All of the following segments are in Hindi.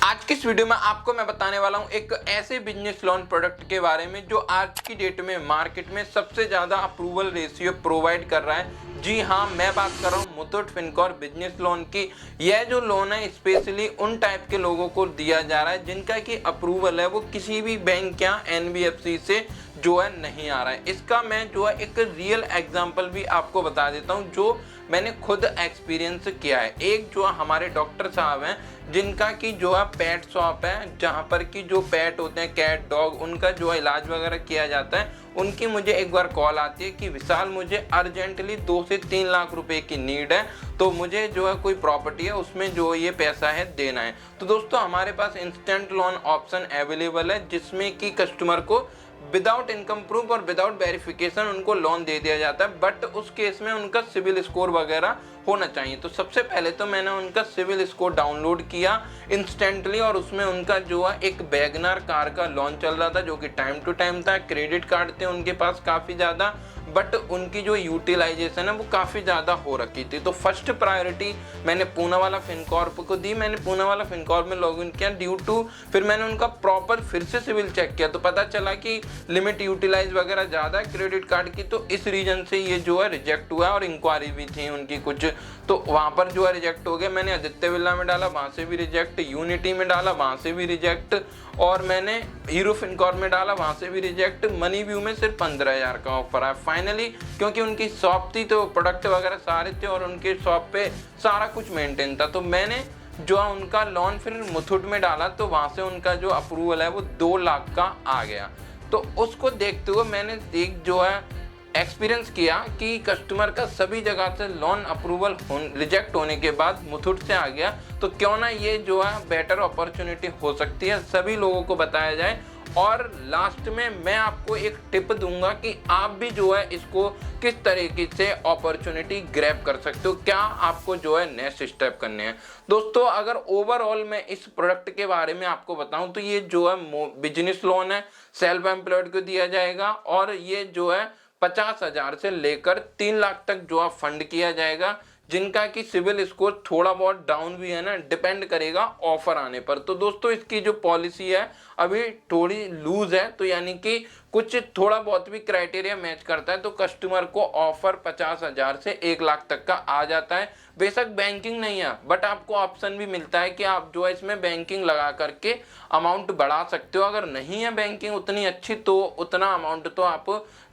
आज की इस वीडियो में आपको मैं बताने वाला हूं एक ऐसे बिजनेस लोन प्रोडक्ट के बारे में जो आज की डेट में मार्केट में सबसे ज़्यादा अप्रूवल रेशियो प्रोवाइड कर रहा है। जी हाँ, मैं बात कर रहा हूं मुथूट फिनकॉर्प बिजनेस लोन की। यह जो लोन है स्पेशली उन टाइप के लोगों को दिया जा रहा है जिनका की अप्रूवल है वो किसी भी बैंक या NBFC से जो है नहीं आ रहा है। इसका मैं जो है एक रियल एग्जांपल भी आपको बता देता हूं जो मैंने खुद एक्सपीरियंस किया है। एक जो हमारे डॉक्टर साहब हैं जिनका की जो है पेट शॉप है, जहां पर की जो पेट होते हैं कैट डॉग उनका जो है इलाज वगैरह किया जाता है। उनकी मुझे एक बार कॉल आती है कि विशाल मुझे अर्जेंटली 2 से 3 लाख रुपए की नीड है, तो मुझे जो है कोई प्रॉपर्टी है उसमें जो ये पैसा है देना है। तो दोस्तों हमारे पास इंस्टेंट लोन ऑप्शन अवेलेबल है जिसमें कि कस्टमर को विदाउट इनकम प्रूफ और विदाउट वेरिफिकेशन उनको लोन दे दिया जाता है। बट उस केस में उनका सिविल स्कोर वगैरह होना चाहिए। तो सबसे पहले तो मैंने उनका सिविल स्कोर डाउनलोड किया इंस्टेंटली और उसमें उनका जो है एक वैगनर कार का लोन चल रहा था जो कि टाइम टू टाइम था। क्रेडिट कार्ड थे उनके पास काफ़ी ज़्यादा, बट उनकी जो यूटिलाइजेशन है वो काफ़ी ज़्यादा हो रखी थी। तो फर्स्ट प्रायोरिटी मैंने पूना वाला फिनकॉर्प को दी। मैंने पूना वाला फिनकॉर्प में लॉगिन किया ड्यू टू, फिर मैंने उनका प्रॉपर फिर से सिविल चेक किया तो पता चला कि लिमिट यूटिलाइज वगैरह ज़्यादा है क्रेडिट कार्ड की, तो इस रीजन से ये जो है रिजेक्ट हुआ और इंक्वायरी भी थी उनकी कुछ, तो वहाँ पर जो है रिजेक्ट हो गया। मैंने आदित्य बिरला में डाला, वहाँ से भी रिजेक्ट, यूनिटी में डाला, वहाँ से भी रिजेक्ट, और मैंने हीरो फिनकॉर्प में डाला, वहाँ से भी रिजेक्ट। मनी व्यू में सिर्फ 15,000 का ऑफर आया फाइनली, क्योंकि उनकी शॉप थी तो प्रोडक्ट वगैरह सारे थे और उनके शॉप पे सारा कुछ मेंटेन था। तो मैंने जो है उनका लोन फिर मुथूट में डाला तो वहाँ से उनका जो अप्रूवल है वो 2 लाख का आ गया। तो उसको देखते हुए मैंने जो है एक्सपीरियंस किया कि कस्टमर का सभी जगह से लोन अप्रूवल रिजेक्ट होने के बाद मुथूट से आ गया, तो क्यों ना ये जो है बेटर अपॉर्चुनिटी हो सकती है, सभी लोगों को बताया जाए। और लास्ट में मैं आपको एक टिप दूंगा कि आप भी जो है इसको किस तरीके से अपॉर्चुनिटी ग्रैब कर सकते हो, क्या आपको जो है नेक्स्ट स्टेप करने हैं। दोस्तों अगर ओवरऑल मैं इस प्रोडक्ट के बारे में आपको बताऊं तो ये जो है बिजनेस लोन है, सेल्फ एम्प्लॉयड को दिया जाएगा और ये जो है 50,000 से लेकर 3 लाख तक जो है फंड किया जाएगा, जिनका कि सिविल स्कोर थोड़ा बहुत डाउन भी है ना, डिपेंड करेगा ऑफर आने पर। तो दोस्तों इसकी जो पॉलिसी है अभी थोड़ी लूज है, तो यानी कि कुछ थोड़ा बहुत भी क्राइटेरिया मैच करता है तो कस्टमर को ऑफर 50,000 से 1 लाख तक का आ जाता है। बेशक बैंकिंग नहीं है बट आपको ऑप्शन भी मिलता है कि आप जो है इसमें बैंकिंग लगा करके अमाउंट बढ़ा सकते हो। अगर नहीं है बैंकिंग उतनी अच्छी तो उतना अमाउंट तो आप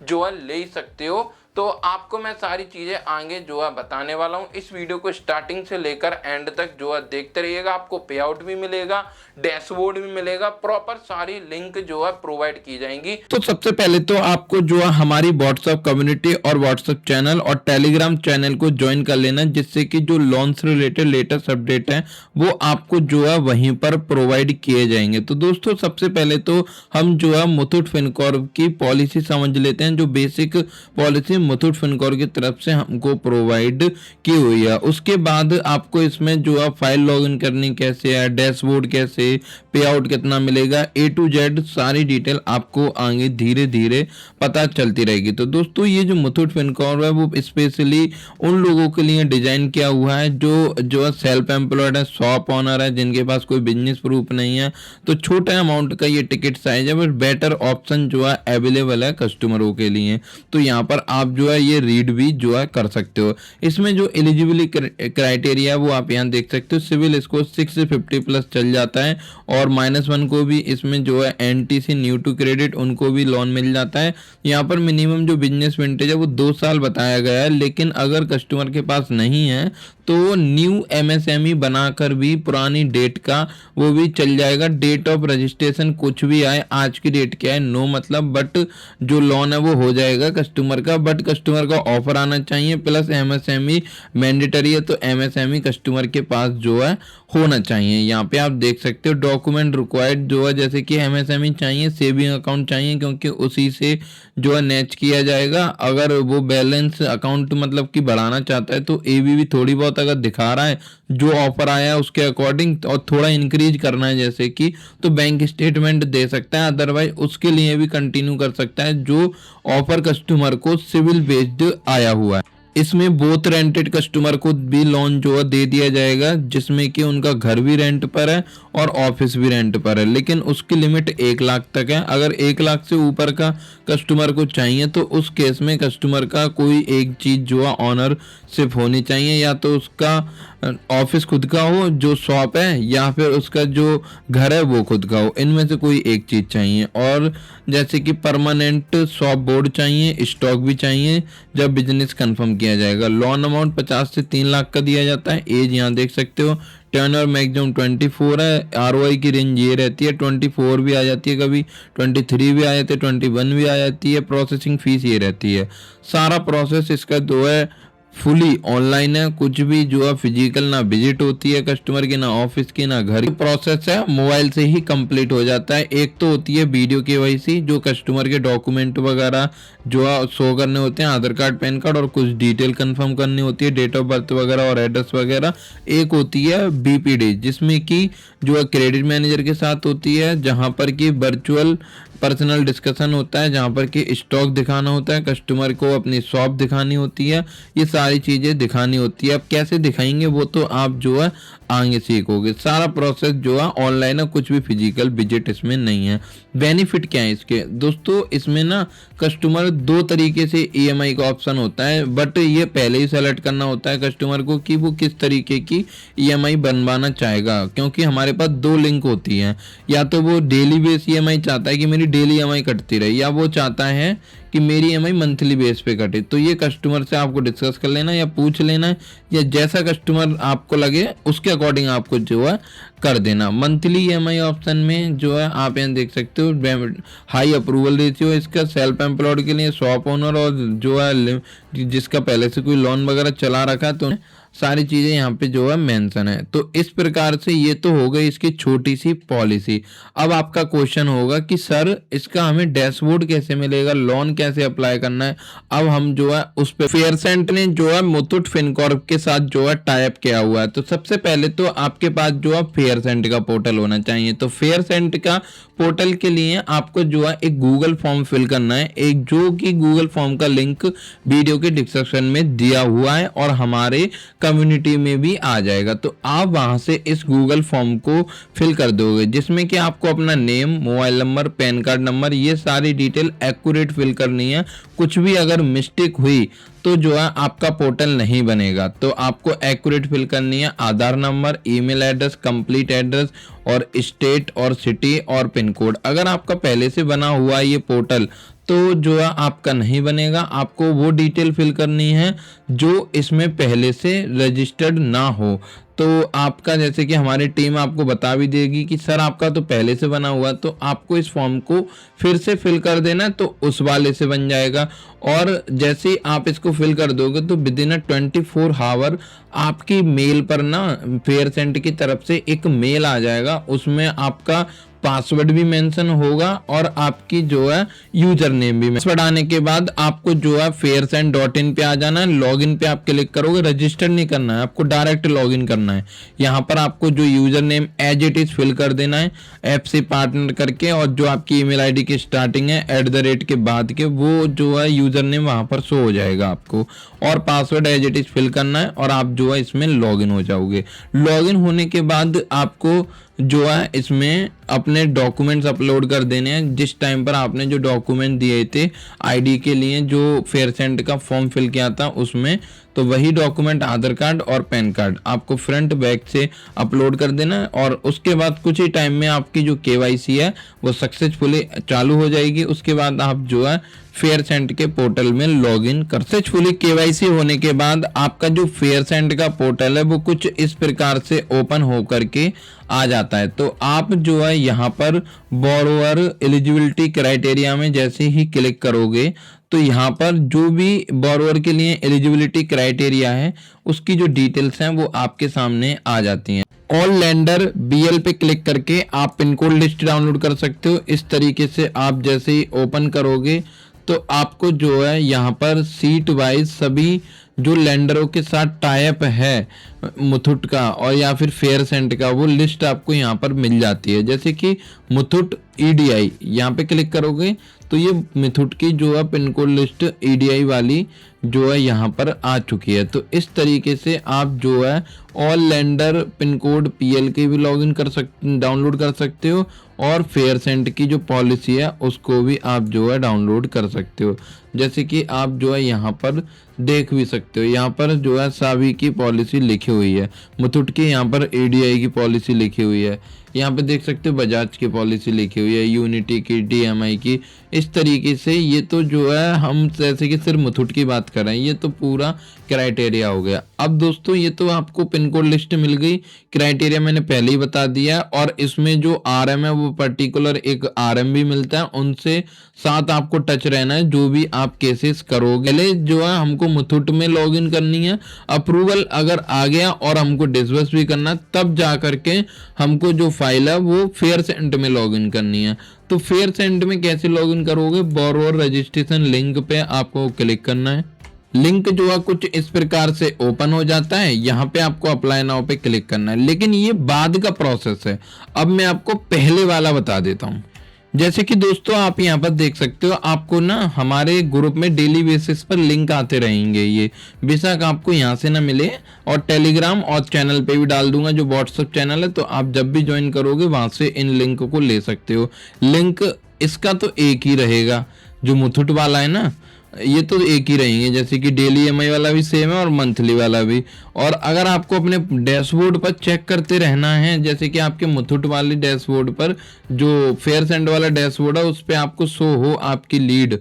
जो है ले ही सकते हो। तो आपको मैं सारी चीज़ें आगे जो है बताने वाला हूँ। इस वीडियो को स्टार्टिंग से लेकर एंड तक जो है देखते रहिएगा, आपको पे आउट भी मिलेगा, डैशबोर्ड भी मिलेगा, प्रॉपर सारी लिंक जो है प्रोवाइड की जाएंगी। तो सबसे पहले तो आपको जो है हमारी व्हाट्सएप कम्युनिटी और व्हाट्सएप चैनल और टेलीग्राम चैनल को ज्वाइन कर लेना, जिससे कि जो लोन से रिलेटेड लेटेस्ट अपडेट है वो आपको जो है वहीं पर प्रोवाइड किए जाएंगे। तो दोस्तों सबसे पहले तो हम जो है मुथूट फिनकॉर्प की पॉलिसी समझ लेते हैं, जो बेसिक पॉलिसी मुथूट फिनकॉर्प की तरफ से हमको प्रोवाइड की हुई है। उसके बाद आपको इसमें जो है फाइल लॉगिन करनी कैसे है, डैशबोर्ड कैसे, पे आउट कितना मिलेगा, A to Z सारी डिटेल आपको आगे धीरे धीरे पता चलती रहेगी। तो दोस्तों ये जो मुथूट फिनकॉर्प है वो स्पेशली उन लोगों के लिए डिजाइन किया हुआ है जो है सेल्फ एम्प्लॉयड है, शॉप ओनर है, जिनके पास कोई बिजनेस प्रूफ नहीं है। तो छोटे अमाउंट का ये टिकट साइज है, बट बेटर ऑप्शन जो है अवेलेबल है कस्टमरों के लिए। तो यहाँ पर आप जो है ये रीड भी जो है कर सकते हो। इसमें जो एलिजिबिलिटी क्राइटेरिया वो आप यहाँ देख सकते हो। सिविल स्कोर 650 प्लस चल जाता है और -1 को भी इसमें जो है NTC न्यू टू क्रेडिट उनको भी लोन मिल जाता है। यहाँ पर मिनिमम जो बिजनेस विंटेज है वो 2 साल बताया गया है, लेकिन अगर कस्टमर के पास नहीं है तो न्यू MSME बनाकर भी पुरानी डेट का वो भी चल जाएगा। डेट ऑफ रजिस्ट्रेशन कुछ भी आए, आज की डेट क्या है नो मतलब, बट जो लोन है वो हो जाएगा कस्टमर का। बट कस्टमर का ऑफर आना चाहिए, प्लस MSME मैंडेटरी है तो MSME कस्टमर के पास जो है होना चाहिए। यहाँ पे आप देख सकते हो डॉक्यूमेंट रिक्वायर्ड जो है, जैसे कि MSME चाहिए, सेविंग अकाउंट चाहिए, क्योंकि उसी से जो है नेच किया जाएगा। अगर वो बैलेंस अकाउंट मतलब कि बढ़ाना चाहता है तो ABV थोड़ी बहुत अगर दिखा रहा है जो ऑफर आया है उसके अकॉर्डिंग और थोड़ा इंक्रीज करना है जैसे कि, तो बैंक स्टेटमेंट दे सकता है। अदरवाइज उसके लिए भी कंटिन्यू कर सकता है जो ऑफर कस्टमर को सिविल बेस्ड आया हुआ है। इसमें बोथ रेंटेड कस्टमर को भी लोन जो है दे दिया जाएगा, जिसमें कि उनका घर भी रेंट पर है और ऑफिस भी रेंट पर है, लेकिन उसकी लिमिट 1 लाख तक है। अगर 1 लाख से ऊपर का कस्टमर को चाहिए तो उस केस में कस्टमर का कोई एक चीज़ जो है ऑनरशिप होनी चाहिए, या तो उसका ऑफिस खुद का हो जो शॉप है, या फिर उसका जो घर है वो खुद का हो, इनमें से कोई एक चीज़ चाहिए। और जैसे कि परमानेंट शॉप बोर्ड चाहिए, स्टॉक भी चाहिए जब बिजनेस कंफर्म किया जाएगा। लोन अमाउंट 50 से 3 लाख का दिया जाता है। एज यहाँ देख सकते हो, टर्न और मैक्सिमम 24 है। आरओआई की रेंज ये रहती है, 24 भी आ जाती है, कभी 23 भी आ जाती है, 21 भी आ जाती है। प्रोसेसिंग फीस ये रहती है। सारा प्रोसेस इसका जो है फुली ऑनलाइन है, कुछ भी जो है फिजिकल ना विजिट होती है कस्टमर की, ना ऑफिस की, ना घर की। प्रोसेस है मोबाइल से ही कंप्लीट हो जाता है। एक तो होती है वीडियो केवाईसी, जो कस्टमर के डॉक्यूमेंट वगैरह जो है शो करने होते हैं, आधार कार्ड, पैन कार्ड और कुछ डिटेल कंफर्म करनी होती है, डेट ऑफ बर्थ वगैरह और एड्रेस वगैरह। एक होती है बीपीडी, जिसमें कि जो है क्रेडिट मैनेजर के साथ होती है, जहां पर कि वर्चुअल पर्सनल डिस्कशन होता है, जहां पर कि स्टॉक दिखाना होता है, कस्टमर को अपनी शॉप दिखानी होती है, ये सारी चीज़ें दिखानी होती है। अब कैसे दिखाएंगे वो तो आप जो है आगे सीखोगे। सारा प्रोसेस जो है ऑनलाइन है, कुछ भी फिजिकल विजिट इसमें नहीं है। बेनिफिट क्या है इसके दोस्तों, इसमें ना कस्टमर 2 तरीके से ईएमआई का ऑप्शन होता है, बट ये पहले ही सेलेक्ट करना होता है कस्टमर को कि वो किस तरीके की ईएमआई बनवाना चाहेगा, क्योंकि हमारे पास 2 लिंक होती हैं। या तो वो डेली बेस ईएमआई चाहता है कि मेरी डेली ईएमआई कटती रहे, या वो चाहता है कि मेरी ईएमआई मंथली बेस पे कटे। तो ये कस्टमर से आपको डिस्कस कर लेना या पूछ लेना है, या जैसा कस्टमर आपको लगे उसके अकॉर्डिंग आपको जो है कर देना। मंथली ईएमआई ऑप्शन में जो है आप यहाँ देख सकते हो, हाई अप्रूवल रेशियो इसका सेल्फ एम्प्लॉयड के लिए, शॉप ओनर और जो है जिसका पहले से कोई लोन वगैरह चला रखा है, तो सारी चीज़ें यहाँ पे जो है मेंशन है। तो इस प्रकार से ये तो हो गई इसकी छोटी सी पॉलिसी। अब आपका क्वेश्चन होगा कि सर इसका हमें डैशबोर्ड कैसे मिलेगा, लोन कैसे अप्लाई करना है। अब हम जो है उस पे फेयरसेंट ने जो है मुथूट फिनकॉर्प के साथ जो है टाई अप किया हुआ है। तो सबसे पहले तो आपके पास जो है फेयरसेंट का पोर्टल होना चाहिए। तो फेयरसेंट का पोर्टल के लिए आपको जो है एक गूगल फॉर्म फिल करना है, एक जो कि गूगल फॉर्म का लिंक वीडियो के डिस्क्रिप्शन में दिया हुआ है और हमारे कम्युनिटी में भी आ जाएगा। तो आप वहां से इस गूगल फॉर्म को फिल कर दोगे, जिसमें कि आपको अपना name, mobile number, pan card number, ये सारी डिटेल एक्यूरेट फिल करनी है। कुछ भी अगर मिस्टेक हुई तो जो है आपका पोर्टल नहीं बनेगा। तो आपको एक्यूरेट फिल करनी है, Aadhaar number, email address, complete address और स्टेट और सिटी और पिन कोड। अगर आपका पहले से बना हुआ है ये पोर्टल तो जो है आपका नहीं बनेगा। आपको वो डिटेल फिल करनी है जो इसमें पहले से रजिस्टर्ड ना हो। तो आपका जैसे कि हमारी टीम आपको बता भी देगी कि सर आपका तो पहले से बना हुआ, तो आपको इस फॉर्म को फिर से फिल कर देना, तो उस वाले से बन जाएगा। और जैसे ही आप इसको फिल कर दोगे तो विद इन 24 आवर आपकी मेल पर ना फेयरसेंट की तरफ से एक मेल आ जाएगा। उसमें आपका पासवर्ड भी मेंशन होगा और आपकी जो है यूजर नेम भी। पासवर्ड आने के बाद आपको जो है faircent.in पे आ जाना है। लॉगिन पे आप क्लिक करोगे, रजिस्टर नहीं करना है, आपको डायरेक्ट लॉगिन करना है। यहाँ पर आपको जो user name as it is fill कर देना है ऐप से पार्टनर करके, और जो आपकी ईमेल आईडी की स्टार्टिंग है @ के बाद के वो जो है यूजर नेम वहां पर शो हो जाएगा आपको, और password as it is fill करना है और आप जो है इसमें लॉगिन हो जाओगे। लॉगिन होने के बाद आपको जो है इसमें अपने डॉक्यूमेंट्स अपलोड कर देने हैं। जिस टाइम पर आपने जो डॉक्यूमेंट दिए थे आईडी के लिए, जो फेयरसेंट का फॉर्म फिल किया था उसमें, तो वही डॉक्यूमेंट आधार कार्ड और पैन कार्ड आपको फ्रंट बैक से अपलोड कर देना है। और उसके बाद कुछ ही टाइम में आपकी जो केवाईसी है वो सक्सेसफुली चालू हो जाएगी। उसके बाद आप जो है फेयरसेंट के पोर्टल में लॉगिन कर। सक्सेसफुली केवाईसी होने के बाद आपका जो फेयरसेंट का पोर्टल है वो कुछ इस प्रकार से ओपन होकर के आ जाता है। तो आप जो है यहाँ पर बोरोवर एलिजिबिलिटी क्राइटेरिया में जैसे ही क्लिक करोगे तो यहाँ पर जो भी बोरोवर के लिए एलिजिबिलिटी क्राइटेरिया है उसकी जो डिटेल्स हैं वो आपके सामने आ जाती हैं। ऑल लैंडर बीएल पे क्लिक करके आप पिन कोड लिस्ट डाउनलोड कर सकते हो। इस तरीके से आप जैसे ही ओपन करोगे तो आपको जो है यहाँ पर सीट वाइज सभी जो लैंडरों के साथ टाई अप है मुथूट का और या फिर फेयरसेंट का, वो लिस्ट आपको यहाँ पर मिल जाती है। जैसे कि मुथूट EDI यहाँ पे क्लिक करोगे तो ये मुथूट की जो है पिन कोड लिस्ट EDI वाली जो है यहाँ पर आ चुकी है। तो इस तरीके से आप जो है all lander pin code PL के भी लॉगिन कर सकते, डाउनलोड कर सकते हो, और फेयर सेंट की जो पॉलिसी है उसको भी आप जो है डाउनलोड कर सकते हो। जैसे कि आप जो है यहाँ पर देख भी सकते हो, यहाँ पर जो है सावी की पॉलिसी लिखी हुई है, मुथूट की यहाँ पर EDI की पॉलिसी लिखी हुई है, यहाँ पे देख सकते हो बजाज की पॉलिसी लिखी हुई है, यूनिटी की, DMI की। इस तरीके से ये तो जो है हम जैसे कि सिर्फ मुथूट की बात कर रहे हैं, ये तो पूरा क्राइटेरिया हो गया। अब दोस्तों ये तो आपको पिन कोड लिस्ट मिल गई, क्राइटेरिया मैंने पहले ही बता दिया, और इसमें जो RM है वो पर्टिकुलर एक RM भी मिलता है, उनसे साथ आपको टच रहना है जो भी आप केसेस करोगे। पहले जो है हमको मुथूट में लॉगिन करनी है, अप्रूवल अगर आ गया और हमको डिसबर्स भी करना, तब जा करके हमको जो फाइल है वो फेयर सेंट में लॉगिन करनी है। तो फेयर सेंट में कैसे लॉगिन करोगे, बोरोवर रजिस्ट्रेशन लिंक पे आपको क्लिक करना है। लिंक जो है कुछ इस प्रकार से ओपन हो जाता है, यहाँ पे आपको अप्लाई नाउ पे क्लिक करना है, लेकिन ये बाद का प्रोसेस है। अब मैं आपको पहले वाला बता देता हूँ। जैसे कि दोस्तों आप यहाँ पर देख सकते हो, आपको ना हमारे ग्रुप में डेली बेसिस पर लिंक आते रहेंगे, ये बेशक आपको यहाँ से ना मिले, और टेलीग्राम और चैनल पे भी डाल दूंगा जो व्हाट्सएप चैनल है, तो आप जब भी ज्वाइन करोगे वहां से इन लिंक को ले सकते हो। लिंक इसका तो एक ही रहेगा, जो मुथूट वाला है ना ये तो एक ही रहेंगे, जैसे कि डेली EMI वाला भी सेम है और मंथली वाला भी। और अगर आपको अपने डैशबोर्ड पर चेक करते रहना है, जैसे कि आपके मुथूट वाले डैशबोर्ड पर जो फेयर सेंट वाला डैशबोर्ड है उस पर आपको शो हो आपकी लीड,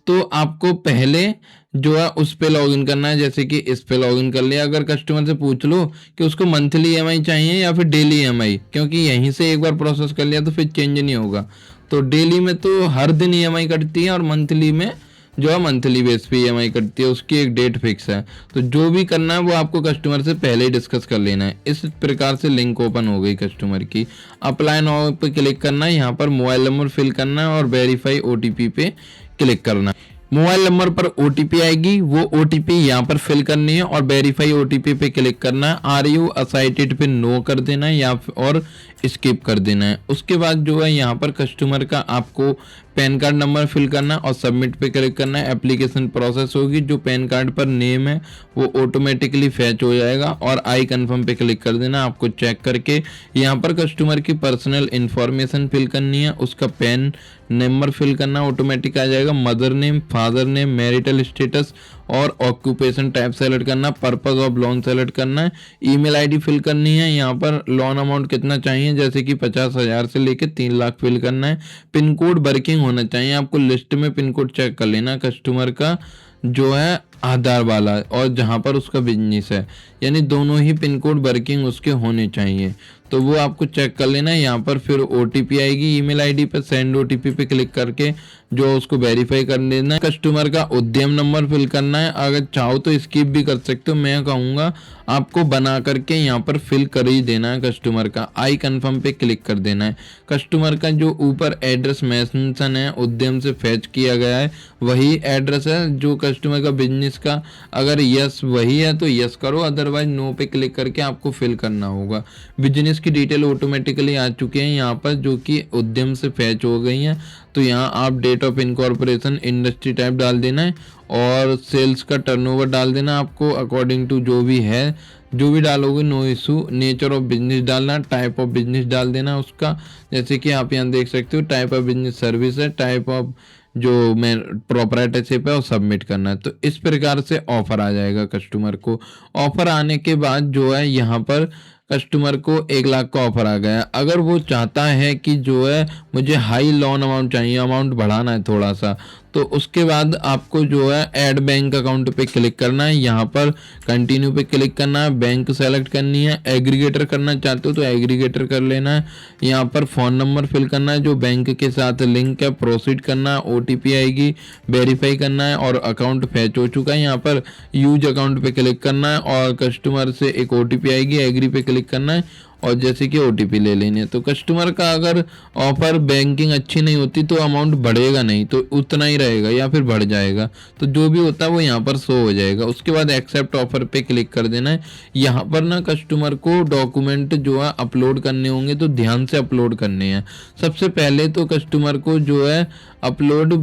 तो आपको पहले जो है उस पे लॉगिन करना है। जैसे कि इस पे लॉगिन कर लिया, अगर कस्टमर से पूछ लो कि उसको मंथली EMI चाहिए या फिर डेली EMI, क्योंकि यहीं से एक बार प्रोसेस कर लिया तो फिर चेंज नहीं होगा। तो डेली में तो हर दिन EMI कटती है, और मंथली में जो है मंथली बेस पे EMI कटती है, उसकी एक डेट फिक्स है। तो जो भी करना है वो आपको कस्टमर से पहले ही डिस्कस कर लेना है। इस प्रकार से लिंक ओपन हो गई कस्टमर की। अप्लाई नाउ पे क्लिक करना है, यहाँ पर मोबाइल नंबर फिल करना है और वेरीफाई OTP पे क्लिक करना है। मोबाइल नंबर पर OTP आएगी, वो OTP यहाँ पर फिल करनी है और वेरीफाई OTP पे क्लिक करना है। आर यू असाइटेड पे नो कर देना है या और स्किप कर देना है। उसके बाद जो है यहाँ पर कस्टमर का आपको पैन कार्ड नंबर फिल करना है और सबमिट पे क्लिक करना है। एप्लीकेशन प्रोसेस होगी, जो पैन कार्ड पर नेम है वो ऑटोमेटिकली फैच हो जाएगा और आई कंफर्म पे क्लिक कर देना। आपको चेक करके यहाँ पर कस्टमर की पर्सनल इंफॉर्मेशन फिल करनी है, उसका पैन नंबर फिल करना ऑटोमेटिक आ जाएगा, mother name, father name, marital status और ऑक्यूपेशन टाइप सेलेक्ट करना, पर्पस ऑफ लोन सेलेक्ट करना है, ईमेल आईडी फिल करनी है, यहाँ पर लोन अमाउंट कितना चाहिए जैसे कि 50,000 से लेके 3 लाख फिल करना है। पिन कोड वर्किंग होना चाहिए, आपको लिस्ट में पिन कोड चेक कर लेना कस्टमर का जो है आधार वाला और जहाँ पर उसका बिजनेस है, यानी दोनों ही पिन कोड वर्किंग उसके होने चाहिए, तो वो आपको चेक कर लेना है। यहाँ पर फिर OTP आएगी ईमेल आईडी पर, सेंड OTP पे क्लिक करके जो उसको वेरीफाई कर लेना है। कस्टमर का उद्यम नंबर फिल करना है, अगर चाहो तो स्किप भी कर सकते हो, मैं कहूँगा आपको बना करके यहाँ पर फिल कर ही देना है। कस्टमर का आई कंफर्म पे क्लिक कर देना है। कस्टमर का जो ऊपर एड्रेस मेंशन है उद्यम से फैच किया गया है वही एड्रेस है जो कस्टमर का बिजनेस का, अगर यस वही है तो यस करो, अदरवाइज नो पे क्लिक करके आपको फिल करना होगा। बिजनेस की डिटेल ऑटोमेटिकली आ चुके हैं यहाँ पर जो कि उद्यम से फैच हो गई हैं, तो यहाँ आप date of incorporation, industry type डाल देना है और सेल्स का टर्नओवर डाल देना आपको अकॉर्डिंग टू जो भी है, जो भी डालोगे no issue. Nature of business डालना, टाइप ऑफ बिजनेस डाल देना उसका, जैसे कि आप यहाँ देख सकते हो टाइप ऑफ बिजनेस सर्विस है, टाइप ऑफ जो मैं प्रोपराइटरशिप है और सबमिट करना है। तो इस प्रकार से ऑफर आ जाएगा कस्टमर को। ऑफर आने के बाद जो है यहाँ पर कस्टमर को 1 लाख का ऑफर आ गया। अगर वो चाहता है कि जो है मुझे हाई लोन अमाउंट चाहिए, अमाउंट बढ़ाना है थोड़ा सा, तो उसके बाद आपको जो है ऐड बैंक अकाउंट पे क्लिक करना है, यहाँ पर कंटिन्यू पे क्लिक करना है, बैंक सेलेक्ट करनी है, एग्रीगेटर करना चाहते हो तो एग्रीगेटर कर लेना है, यहाँ पर फ़ोन नंबर फिल करना है जो बैंक के साथ लिंक है, प्रोसीड करना है, OTP आएगी, वेरीफाई करना है और अकाउंट फैच हो चुका है। यहाँ पर यूज अकाउंट पे क्लिक करना है और कस्टमर से एक OTP आएगी, एग्री पे क्लिक करना है और जैसे कि OTP ले लेनी है। तो कस्टमर का अगर ऑफर बैंकिंग अच्छी नहीं होती तो अमाउंट बढ़ेगा नहीं, तो उतना ही रहेगा या फिर बढ़ जाएगा। तो जो भी होता है वो यहाँ पर शो हो जाएगा। उसके बाद एक्सेप्ट ऑफर पे क्लिक कर देना है। यहाँ पर ना कस्टमर को डॉक्यूमेंट जो है अपलोड करने होंगे, तो ध्यान से अपलोड करने हैं। सबसे पहले तो कस्टमर को जो है अपलोड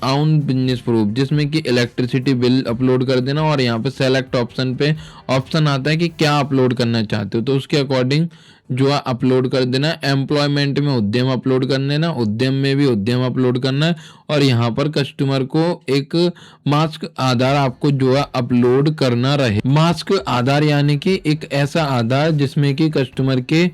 ऑन बिजनेस प्रूफ, जिसमें कि इलेक्ट्रिसिटी बिल अपलोड कर देना, और यहाँ पे सेलेक्ट ऑप्शन पे ऑप्शन आता है कि क्या अपलोड करना चाहते हो, तो उसके अकॉर्डिंग जो है अपलोड कर देना है। एम्प्लॉयमेंट में उद्यम अपलोड कर देना, उद्यम में भी उद्यम अपलोड करना है। और यहाँ पर कस्टमर को एक मास्क आधार आपको जो है अपलोड करना रहे। मास्क आधार यानी कि एक ऐसा आधार जिसमें कि कस्टमर के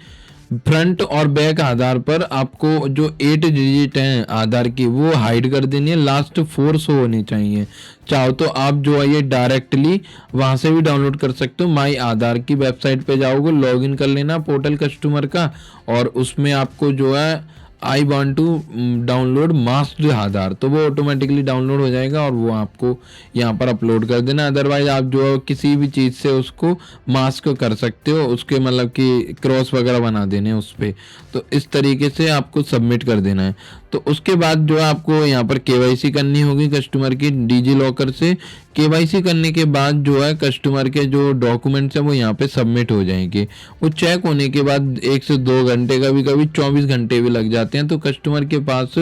फ्रंट और बैक आधार पर आपको जो 8 डिजिट हैं आधार की वो हाइड कर देनी है, लास्ट 4 शो होनी चाहिए। चाहो तो आप जो है ये डायरेक्टली वहां से भी डाउनलोड कर सकते हो। माई आधार की वेबसाइट पे जाओगे, लॉगिन कर लेना पोर्टल कस्टमर का, और उसमें आपको जो है I want to download masked Aadhaar, तो वो ऑटोमेटिकली डाउनलोड हो जाएगा और वो आपको यहाँ पर अपलोड कर देना। अदरवाइज आप जो किसी भी चीज़ से उसको मास्क कर सकते हो, उसके मतलब कि क्रॉस वगैरह बना देने उस पर। तो इस तरीके से आपको सबमिट कर देना है। तो उसके बाद जो है आपको यहाँ पर KYC करनी होगी कस्टमर की डिजी लॉकर से। KYC करने के बाद जो है कस्टमर के जो डॉक्यूमेंट्स हैं वो यहाँ पे सबमिट हो जाएंगे। वो चेक होने के बाद 1 से 2 घंटे, कभी कभी 24 घंटे भी लग जाते हैं, तो कस्टमर के पास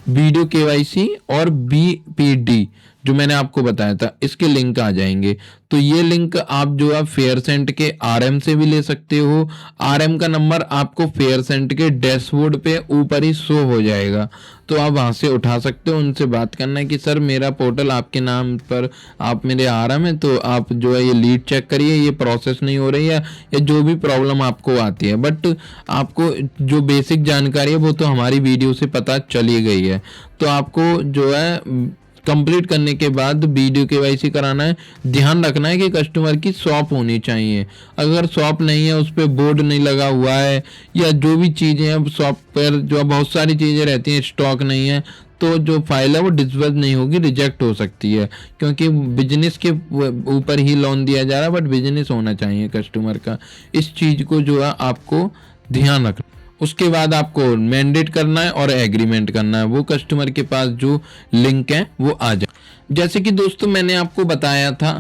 वीडियो KYC और BPD जो मैंने आपको बताया था इसके लिंक आ जाएंगे। तो ये लिंक आप जो है फेयरसेंट के RM से भी ले सकते हो। RM का नंबर आपको फेयरसेंट के डैशबोर्ड पे ऊपर ही शो हो जाएगा, तो आप वहां से उठा सकते हो। उनसे बात करना है कि सर मेरा पोर्टल आपके नाम पर, आप मेरे RM है, तो आप जो है ये लीड चेक करिए, ये प्रोसेस नहीं हो रही है, या जो भी प्रॉब्लम आपको आती है। बट आपको जो बेसिक जानकारी है वो तो हमारी वीडियो से पता चली गई है। तो आपको जो है कंप्लीट करने के बाद वीडियो KYC कराना है। ध्यान रखना है कि कस्टमर की शॉप होनी चाहिए। अगर शॉप नहीं है, उस पर बोर्ड नहीं लगा हुआ है, या जो भी चीज़ें हैं शॉप पर जो बहुत सारी चीज़ें रहती हैं, स्टॉक नहीं है, तो जो फाइल है वो डिस्बर्स नहीं होगी, रिजेक्ट हो सकती है। क्योंकि बिजनेस के ऊपर ही लोन दिया जा रहा है, बट बिजनेस होना चाहिए कस्टमर का। इस चीज़ को जो है आपको ध्यान रखना। उसके बाद आपको मैंडेट करना है और एग्रीमेंट करना है, वो कस्टमर के पास जो लिंक है वो आ जाए। जैसे कि दोस्तों मैंने आपको बताया था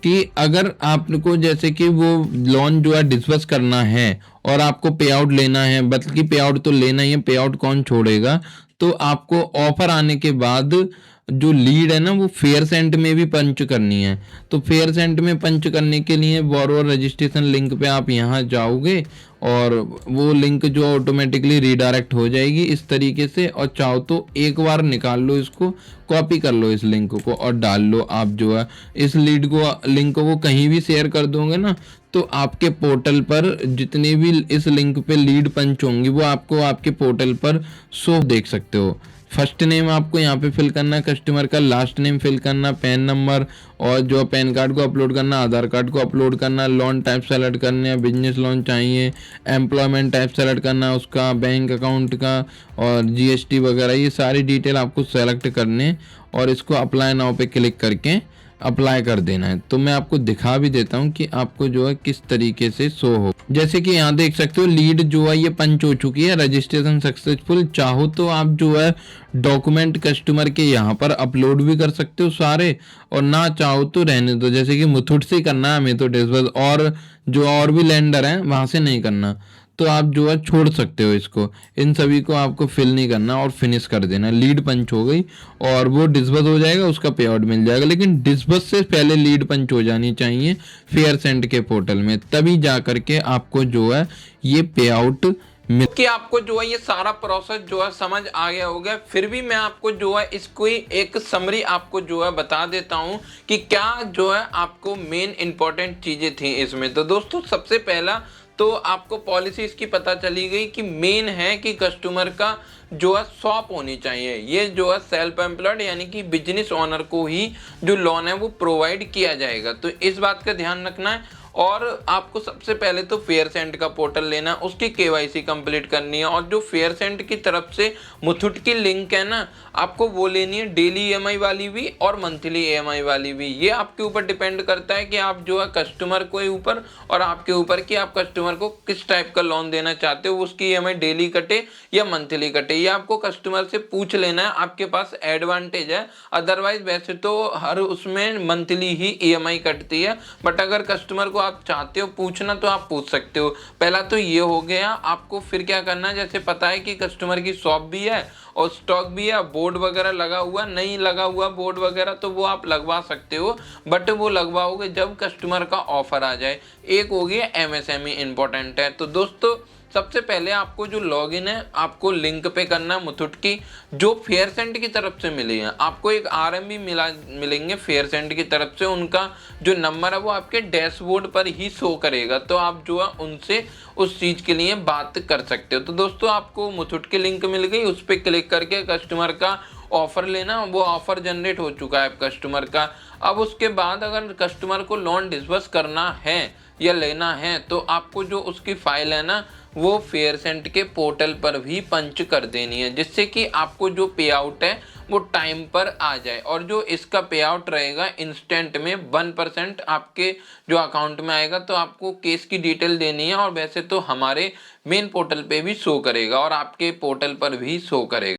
कि अगर आपको जैसे कि वो लोन जो है डिस्बर्स करना है और आपको पे आउट लेना है, बल्कि पे आउट तो लेना ही है, पे आउट कौन छोड़ेगा, तो आपको ऑफर आने के बाद जो लीड है ना वो फेयरसेंट में भी पंच करनी है। तो फेयरसेंट में पंच करने के लिए बोरोवर रजिस्ट्रेशन लिंक पे आप यहाँ जाओगे और वो लिंक जो ऑटोमेटिकली रीडायरेक्ट हो जाएगी इस तरीके से। और चाहो तो एक बार निकाल लो इसको, कॉपी कर लो इस लिंक को और डाल लो। आप जो है इस लीड को लिंक को कहीं भी शेयर कर दोगे ना, तो आपके पोर्टल पर जितनी भी इस लिंक पे लीड पंच होंगी वो आपको आपके पोर्टल पर शो देख सकते हो। फर्स्ट नेम आपको यहाँ पे फिल करना है कस्टमर का, लास्ट नेम फिल करना, पैन नंबर, और जो पैन कार्ड को अपलोड करना, आधार कार्ड को अपलोड करना, लोन टाइप सेलेक्ट करना है, बिजनेस लोन चाहिए, एम्प्लॉयमेंट टाइप सेलेक्ट करना है उसका, बैंक अकाउंट का, और GST वगैरह, ये सारी डिटेल आपको सेलेक्ट करने और इसको अप्लाई नाउ पे क्लिक करके अप्लाई कर देना है। तो मैं आपको दिखा भी देता हूँ कि आपको जो है किस तरीके से शो हो। जैसे कि यहाँ देख सकते हो लीड जो है ये पंच हो चुकी है, रजिस्ट्रेशन सक्सेसफुल। चाहो तो आप जो है डॉक्यूमेंट कस्टमर के यहाँ पर अपलोड भी कर सकते हो सारे, और ना चाहो तो रहने दो। जैसे कि मुथूट से करना है हमें तो डिस्बर्स, और जो और भी लेंडर हैं वहां से नहीं करना, तो आप जो है छोड़ सकते हो इसको। इन सभी को आपको फिल नहीं करना और फिनिश कर देना। लीड पंच हो गई और वो डिस्बर्स हो जाएगा, उसका पे आउट मिल जाएगा। लेकिन डिस्बर्स से पहले लीड पंच हो जानी चाहिए फेयरसेंट के पोर्टल में, तभी जा करके आपको जो है ये पे आउट कि आपको जो है ये सारा प्रोसेस जो है समझ आ गया होगा। फिर भी मैं आपको जो है इसको एक समरी आपको जो है बता देता हूँ कि क्या जो है आपको मेन इंपॉर्टेंट चीजें थी इसमें। तो दोस्तों सबसे पहला तो आपको पॉलिसी इसकी पता चली गई कि मेन है कि कस्टमर का जो है शॉप होनी चाहिए। ये जो है सेल्फ एम्प्लॉयड यानी कि बिजनेस ओनर को ही जो लोन है वो प्रोवाइड किया जाएगा, तो इस बात का ध्यान रखना है। और आपको सबसे पहले तो फेयरसेंट का पोर्टल लेना, उसकी केवाईसी कंप्लीट करनी है और जो फेयरसेंट की तरफ से मुथूट की लिंक है ना, आपको वो लेनी है, डेली ईएमआई वाली भी और मंथली ईएमआई वाली भी। ये आपके ऊपर डिपेंड करता है कि आप जो है कस्टमर के ऊपर और आपके ऊपर कि आप कस्टमर को किस टाइप का लोन देना चाहते हो, उसकी ईएमआई डेली कटे या मंथली कटे, ये आपको कस्टमर से पूछ लेना है। आपके पास एडवांटेज है, अदरवाइज वैसे तो हर उसमें मंथली ही ईएमआई कटती है, बट अगर कस्टमर को आप चाहते हो पूछना तो आप पूछ सकते हो। पहला तो ये हो गया। आपको फिर क्या करना है, जैसे पता है कि कस्टमर की शॉप भी है और स्टॉक भी है, बोर्ड वगैरह लगा हुआ, नहीं लगा हुआ बोर्ड वगैरह तो वो आप लगवा सकते हो, बट वो लगवाओगे जब कस्टमर का ऑफर आ जाए। एक हो गया एमएसएमई इंपॉर्टेंट है। तो दोस्तों सबसे पहले आपको जो लॉगिन है आपको लिंक पे करना मुथूट की जो फेयरसेंट की तरफ से मिली है। आपको एक आरएमबी मिलेंगे फेयरसेंट की तरफ से, उनका जो नंबर है वो आपके डैशबोर्ड पर ही शो करेगा, तो आप जो है उनसे उस चीज़ के लिए बात कर सकते हो। तो दोस्तों आपको मुथूट की लिंक मिल गई, उस पर क्लिक करके कस्टमर का ऑफर लेना, वो ऑफर जनरेट हो चुका है कस्टमर का। अब उसके बाद अगर कस्टमर को लोन डिसबर्स करना है या लेना है तो आपको जो उसकी फाइल है ना वो फेयरसेंट के पोर्टल पर भी पंच कर देनी है, जिससे कि आपको जो पे आउट है वो टाइम पर आ जाए। और जो इसका पे आउट रहेगा इंस्टेंट में 1% आपके जो अकाउंट में आएगा। तो आपको केस की डिटेल देनी है और वैसे तो हमारे मेन पोर्टल पे भी शो करेगा और आपके पोर्टल पर भी शो करेगा।